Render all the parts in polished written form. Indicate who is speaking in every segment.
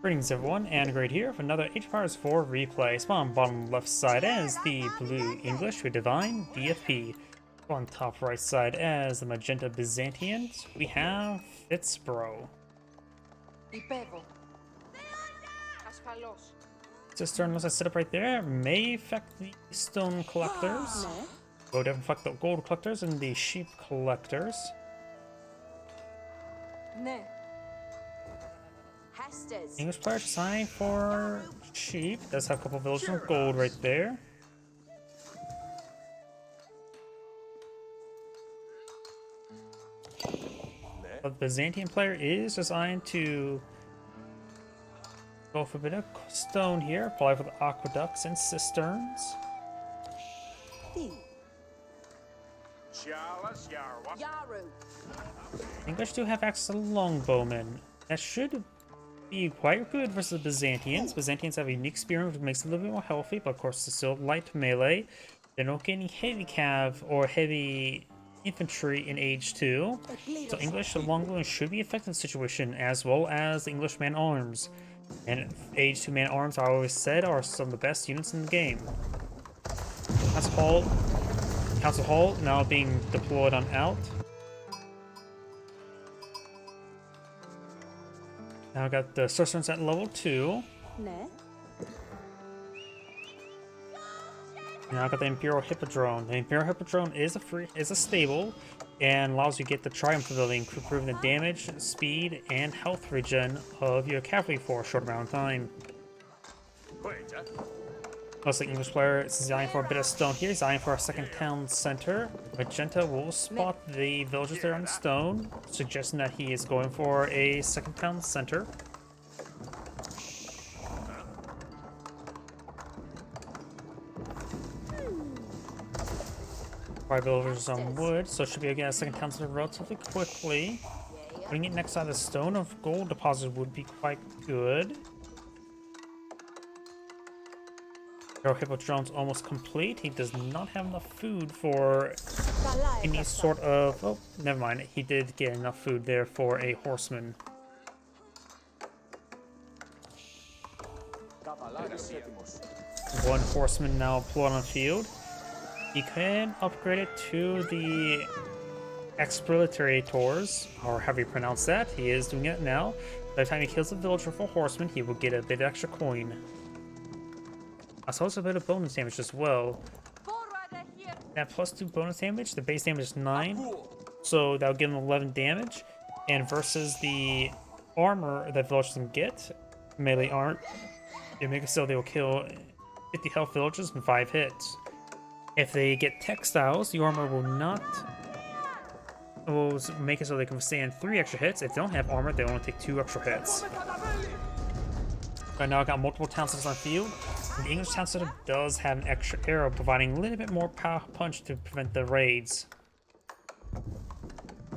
Speaker 1: Greetings everyone, and Great here for another Age of Empires 4 replay. Spawn bottom left side as the blue English with DivineDFP. On top right side as the magenta Byzantines, we have FitzBro. Cistern, unless I set up right there, may affect the stone collectors. Will definitely affect the gold collectors and the sheep collectors. English player signed for sheep. Does have a couple villages of gold right there. But the Byzantine player is designed to go for a bit of stone here, probably for the aqueducts and cisterns. English do have access to longbowmen. That should be quite good versus the Byzantines. Byzantines have a unique spear which makes it a little bit more healthy, but of course it's still light melee. They don't get any heavy cav or heavy infantry in Age 2. So English longbowmen should be effective in the situation, as well as the English man-arms. And Age 2 man-arms, I always said, are some of the best units in the game. Council Hall now being deployed on out. Now I got the sorcerers at level 2. Now I got the Imperial Hippodrome. The Imperial Hippodrome is a stable and allows you to get the Triumph ability, improving the damage, speed, and health regen of your cavalry for a short amount of time. Plus, the English player is designed for a bit of stone here. Designed for a second town center. Magenta will spot the villagers there on the stone, suggesting that he is going for a second town center. Five villagers on wood, so should be able to get a second town center relatively quickly. Putting it next to the stone of gold deposit would be quite good. Our Hippodrome's almost complete. He does not have enough food for any sort of... Oh, never mind. He did get enough food there for a horseman. One horseman now deployed on the field. He can upgrade it to the Explorators, or however you pronounce that. He is doing it now. By the time he kills a villager for a horseman, he will get a bit of extra coin. Also a bit of bonus damage as well. That +2 bonus damage, the base damage is 9, so that'll give him 11 damage. And versus the armor that villagers can get, melee aren't, they make it so they will kill 50 health villagers in 5 hits. If they get textiles, the armor will make it so they can withstand 3 extra hits. If they don't have armor, they only take 2 extra hits. Right now I got multiple town centers on the field. The English town center does have an extra arrow, providing a little bit more power punch to prevent the raids.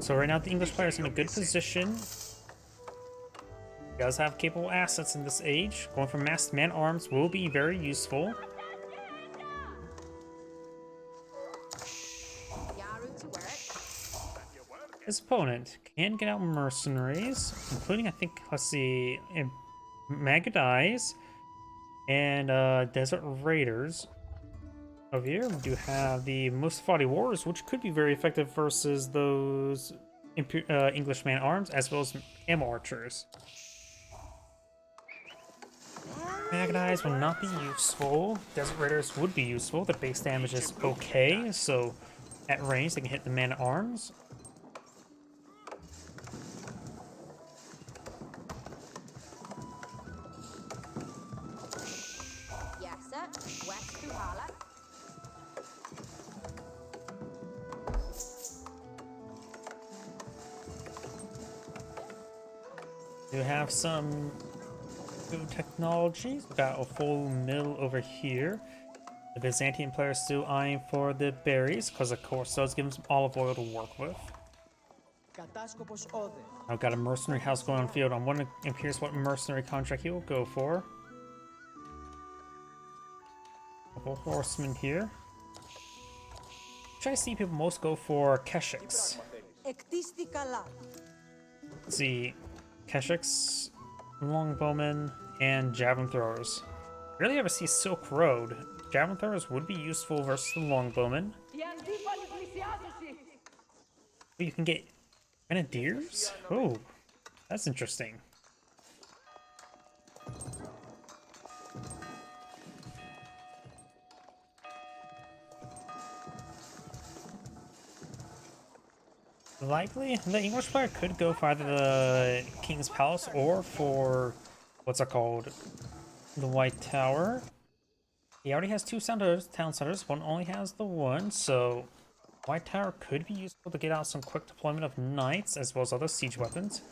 Speaker 1: So right now the English player is in a good position. He does have capable assets in this age. Going for masked man-arms will be very useful. His opponent can get out mercenaries, including, I think, let's see, Magadies and Desert Raiders. Over here we do have the Mustafati Wars, which could be very effective versus those English man-arms, as well as ammo archers. Magadies will not be useful. Desert Raiders would be useful. The base damage is okay, so at range they can hit the man-at-arms. We have some food technologies. We got a full mill over here. The Byzantine player is still eyeing for the berries, because of course those give him some olive oil to work with. I've got a mercenary house going on the field. I'm wondering if here's what mercenary contract he will go for. Couple horsemen here. Which I see people most go for Keshiks. Let's see. Keshiks longbowmen, and javelin throwers. Rarely ever see Silk Road. Javelin throwers would be useful versus the longbowmen. You can get grenadiers? Oh, that's interesting. Likely, the English player could go for either the King's Palace or for what's it called? The White Tower. He already has two town centers, one only has the one, so White Tower could be useful to get out some quick deployment of knights as well as other siege weapons.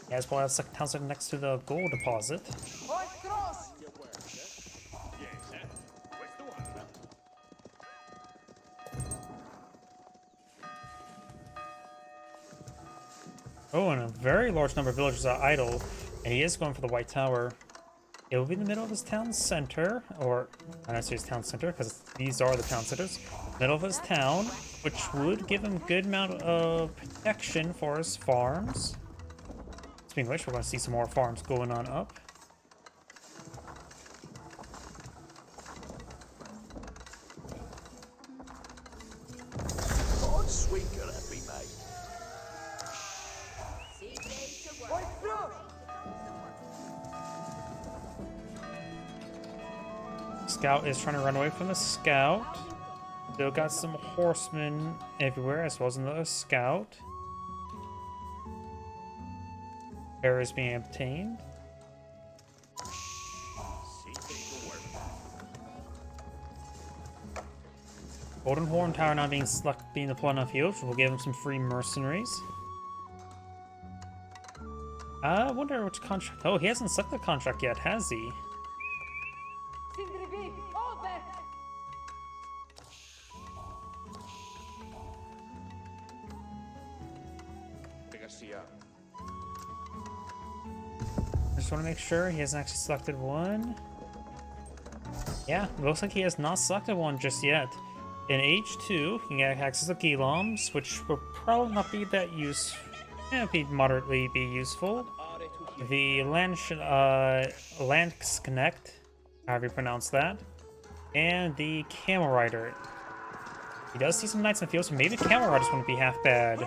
Speaker 1: He has well as a town center next to the gold deposit. Oh, and a very large number of villagers are idle, and he is going for the White Tower. It will be in the middle of his town center, or not necessarily his town center, because these are the town centers. Middle of his town, which would give him a good amount of protection for his farms. Speaking of which, we're going to see some more farms going on up.
Speaker 2: What sweet could that be made?
Speaker 1: Scout is trying to run away from the scout. Still got some horsemen everywhere, as well as another scout. Air is being obtained. Golden Horn Tower now being deployed on the field, which will give him some free mercenaries. I wonder which contract. Oh, he hasn't selected the contract yet, has he? I just want to make sure he hasn't actually selected one. Yeah, it looks like he has not selected one just yet. In H2, you can get access to Giloms, which will probably not be that useful. Yeah, moderately be useful. The Lanx Connect, however you pronounce that, and the Camel Rider. He does see some knights in the field, so maybe Camel Riders wouldn't be half bad.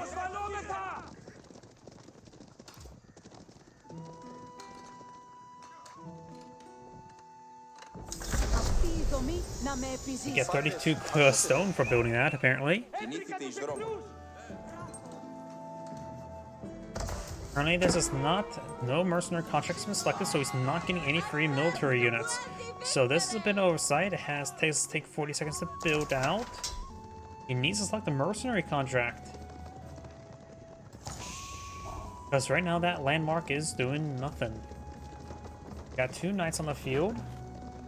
Speaker 1: You get 32 stone for building that, apparently. Currently, this is no mercenary contracts been selected, so he's not getting any free military units. So this is a bit of oversight. It takes 40 seconds to build out. He needs to select a mercenary contract. Because right now that landmark is doing nothing. Got two knights on the field.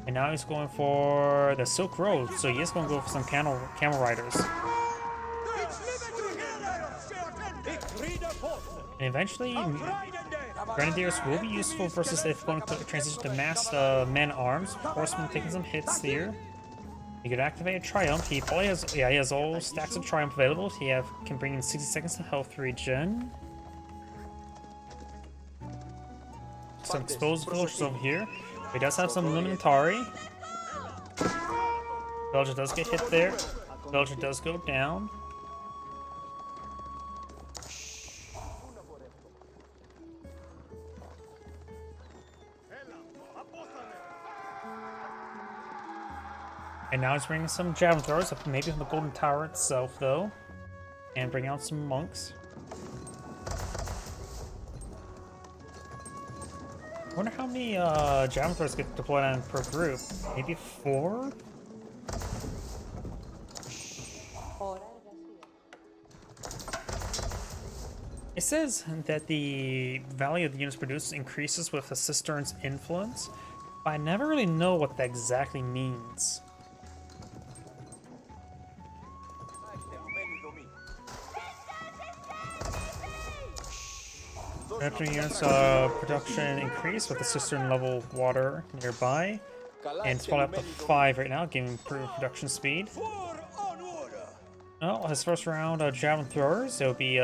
Speaker 1: And now he's going for the Silk Road, so he is going to go for some camel riders. And eventually, Grenadiers will be useful versus if going to transition to massed men-arms. Horsemen taking some hits here. He could activate a Triumph. He probably has, he has all stacks of Triumph available. He can bring in 60 seconds to health regen. Some exposed villagers over here. He does have some Limitari. Belgium does get hit there. Belgium does go down. And now he's bringing some javelin throwers, maybe from the Golden Tower itself, though. And bring out some monks. I wonder how many javelin throwers get deployed on per group. Maybe 4? It says that the value of the units produced increases with the cistern's influence, but I never really know what that exactly means. After units production increase with the cistern level water nearby, and it's probably up to 5 right now, giving improved production speed. Oh, his first round of javelin throwers, it'll be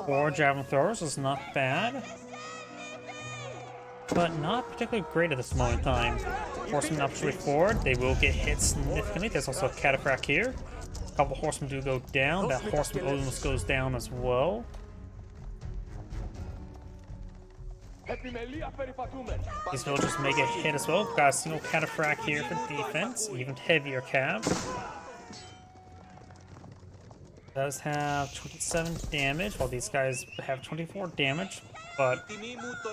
Speaker 1: 4 javelin throwers is not bad, but not particularly great at this moment in time. Horsemen not push forward, they will get hit significantly. There's also a cataphract here. A couple horsemen do go down. That horseman almost goes down as well. These villagers may get hit as well. Got a single cataphract here for defense, even heavier cav. Does have 27 damage, while these guys have 24 damage, but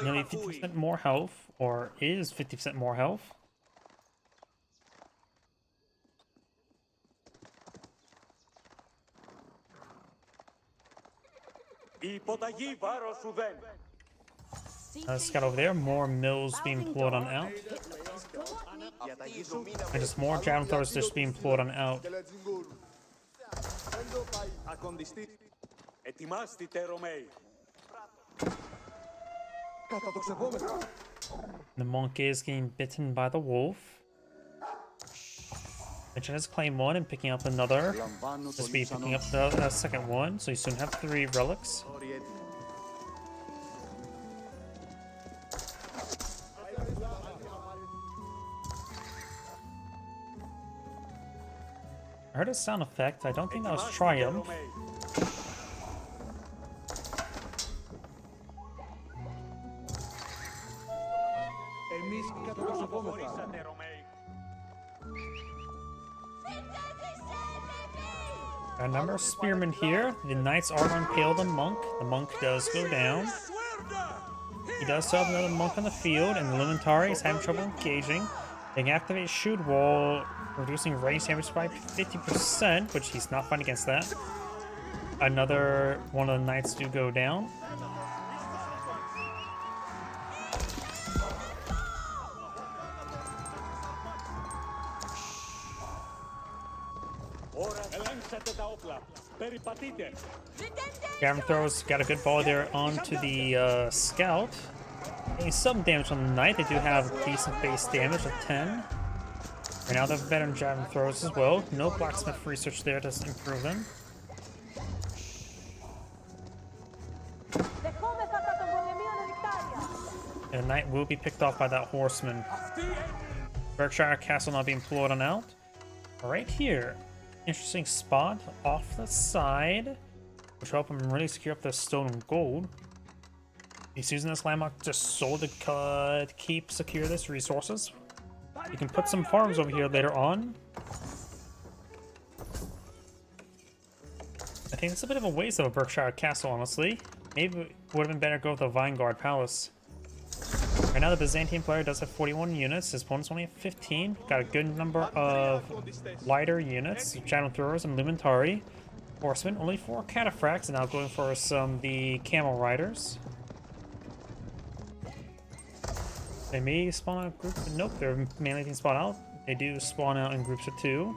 Speaker 1: nearly 50% more health, or is 50% more health. Scout over there, more mills being poured on out. And just more javelin throwers just being poured on out. The monk is getting bitten by the wolf. Mention his claim one and picking up another. Just be picking up the second one, so you soon have 3 relics. I heard a sound effect. I don't think that was Triumph. Got a number of spearmen here. The knights are going to impale the monk. The monk does go down. He does still have another monk on the field, and the Lumentari is having trouble engaging. They can activate Shoot Wall, reducing range damage by 50%, which he's not fighting against that. Another one of the knights do go down. Gavin throws got a good ball there onto the scout. Getting some damage on the knight. They do have decent base damage of 10. Right now they're better than javelin throws as well. No blacksmith research there to improve them. And the knight will be picked off by that horseman. Berkshire Castle not being floored on out. Right here. Interesting spot off the side, which will help him really secure up the stone and gold. He's using this landmark just so to keep secure this resources. You can put some farms over here later on. I think it's a bit of a waste of a Berkshire Castle, honestly. Maybe it would have been better to go with the Vanguard Palace. Right now the Byzantine player does have 41 units, his opponent's only have 15. Got a good number of lighter units, javelin throwers and Lumentari. Horsemen, only 4 cataphracts, and now going for the camel riders. They may spawn out a group, but nope, they're mainly being spawned out. They do spawn out in groups of 2.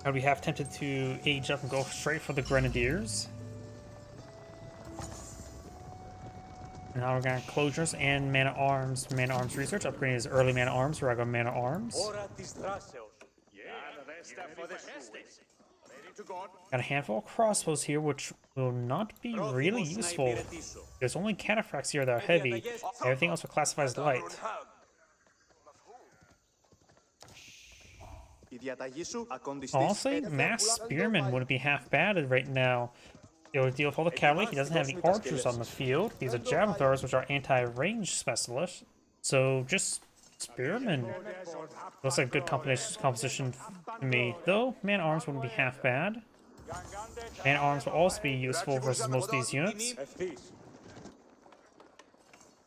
Speaker 1: I'd be half tempted to age up and go straight for the Grenadiers. Now we're going to closures and man-at-arms research. Upgrading his early man-at-arms, regular man-at-arms. Got a handful of crossbows here, which will not be really useful. There's only cataphracts here that are heavy. Everything else will classify as light. Honestly, mass spearmen wouldn't be half bad right now. It would deal with all the cavalry. He doesn't have any archers on the field. These are javelin throwers, which are anti-range specialists. So just spearmen. Looks like a good composition to me. Though, man-arms wouldn't be half bad. Man-arms will also be useful versus most of these units.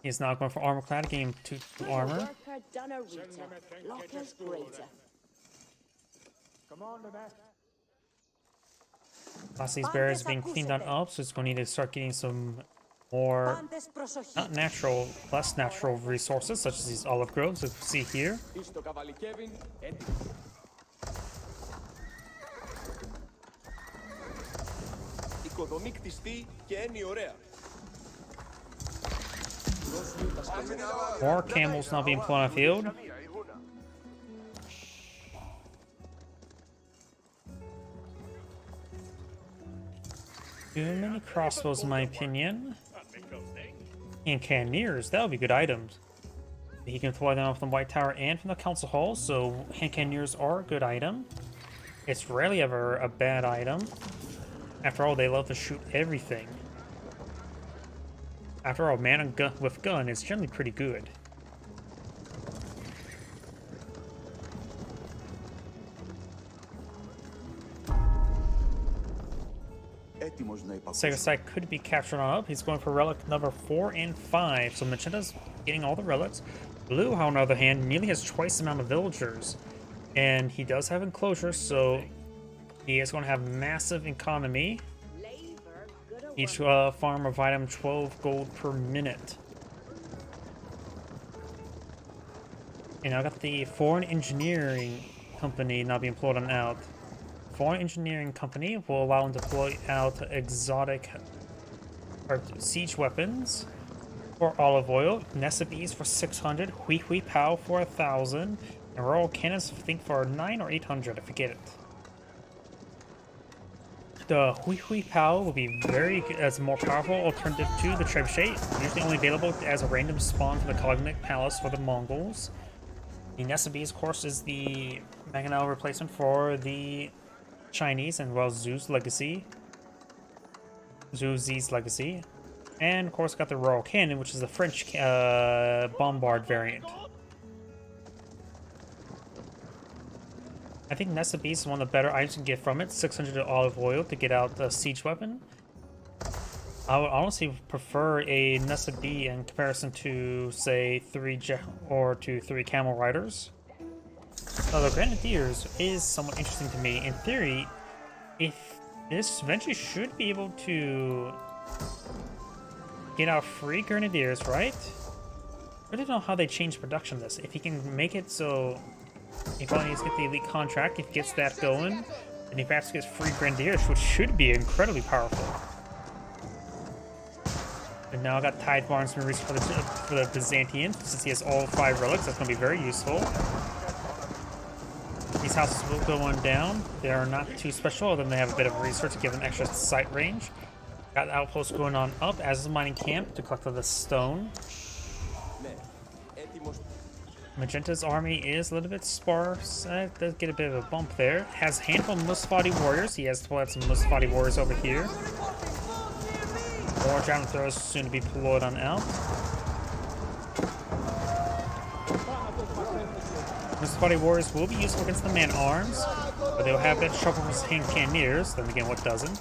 Speaker 1: He's now going for armor-clad, getting 2 armor. Plus these barriers are being cleaned on up, so it's going to need to start getting some more, not natural, less natural resources, such as these olive groves, as we see here. More camels now being put on the field. Too many crossbows, in my opinion. And cannoneers, that would be good items. He can fly them off the White Tower and from the Council Hall, so hand cannoneers are a good item. It's rarely ever a bad item. After all, they love to shoot everything. After all, man with gun is generally pretty good. Segasai could be captured on up. He's going for relic number 4 and 5. So Magenda's getting all the relics. Blue, on the other hand, nearly has twice the amount of villagers. And he does have enclosures, so he is going to have massive economy. Each farm will provide him 12 gold per minute. And I got the foreign engineering company now being pulled on out. Foreign engineering company will allow him to deploy out exotic or siege weapons for olive oil, Necipes for 600, Hui Hui Pow for 1,000, and Royal Cannons I think for 9 or 800, I forget it. The Hui Hui Pow will be very good as a more powerful alternative to the Trebuchet, usually only available as a random spawn for the Cognic Palace for the Mongols. The Necipes, of course, is the Mangonel replacement for the Chinese and well Zhu's legacy. Zhu's legacy. And of course got the Royal Cannon, which is the French bombard variant. I think Necipes is one of the better items you can get from it. 600 olive oil to get out the siege weapon. I would honestly prefer a Necipe in comparison to, say, 3 camel riders. The Grenadiers is somewhat interesting to me. In theory, if this eventually should be able to get out free Grenadiers, right? I don't know how they change production of this. If he can make it so he probably needs to get the elite contract, if he gets that going, and he perhaps gets free Grenadiers, which should be incredibly powerful. And now I got Tide Barnes for the Byzantines, since he has all 5 relics. That's going to be very useful. These houses will go on down. They are not too special, other than they have a bit of research to give them extra sight range. Got outposts going on up, as is the mining camp to collect the stone. Magenta's army is a little bit sparse. Does get a bit of a bump there. Has a handful of Musfati warriors. He has to pull out some Musfati warriors over here. More javelin throwers soon to be deployed on out. Musfati warriors will be useful against the man-arms, but they'll have that trouble with hand cannoneers. Then again, what doesn't?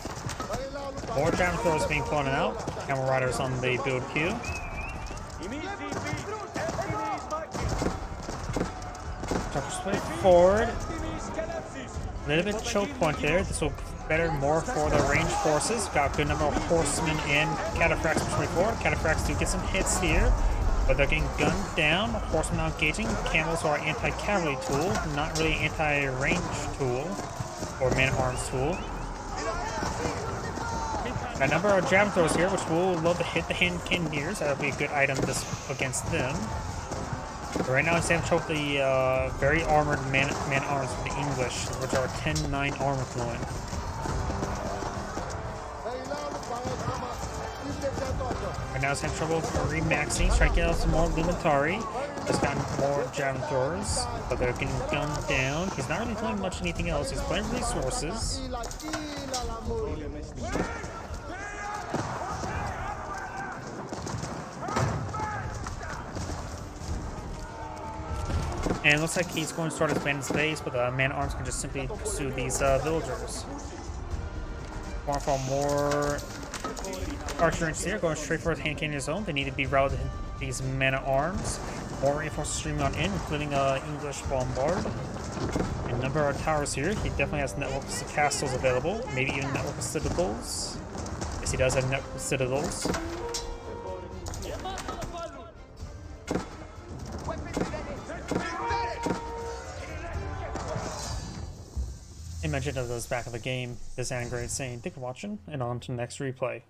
Speaker 1: More javelin throwers being flown out. Camel riders on the build queue. Straight forward. A little bit choke point there. This will better more for the ranged forces. Got a good number of horsemen and cataphracts pushing forward. Cataphracts do get some hits here, but they're getting gunned down. Horsemen now engaging. Camels are an anti-cavalry tool, not really anti-range tool or man-arms tool. Got a number of javelin throwers here, which will love to hit the hand cannoneers. That'll be a good item against them. But right now, it's time to choke the very armored man-arms for the English, which are 10-9 armor flowing. Right now, it's having trouble remaxing, trying to get out some more Lumentari. Just gotten more javelin throwers, but they're getting gunned down. He's not really doing much anything else. He's playing resources. And it looks like he's going to start expanding space, but the man-arms can just simply pursue these villagers. Going for more archer range here, going straight for his hand cannon zone. They need to be routed in these man-arms. More reinforcements streaming on in, including English bombard. A number of towers here. He definitely has networks of castles available, maybe even network of citadels. Yes, he does have network of citadels. I mentioned at the back of the game, this Angrade saying, thank you for watching, and on to the next replay.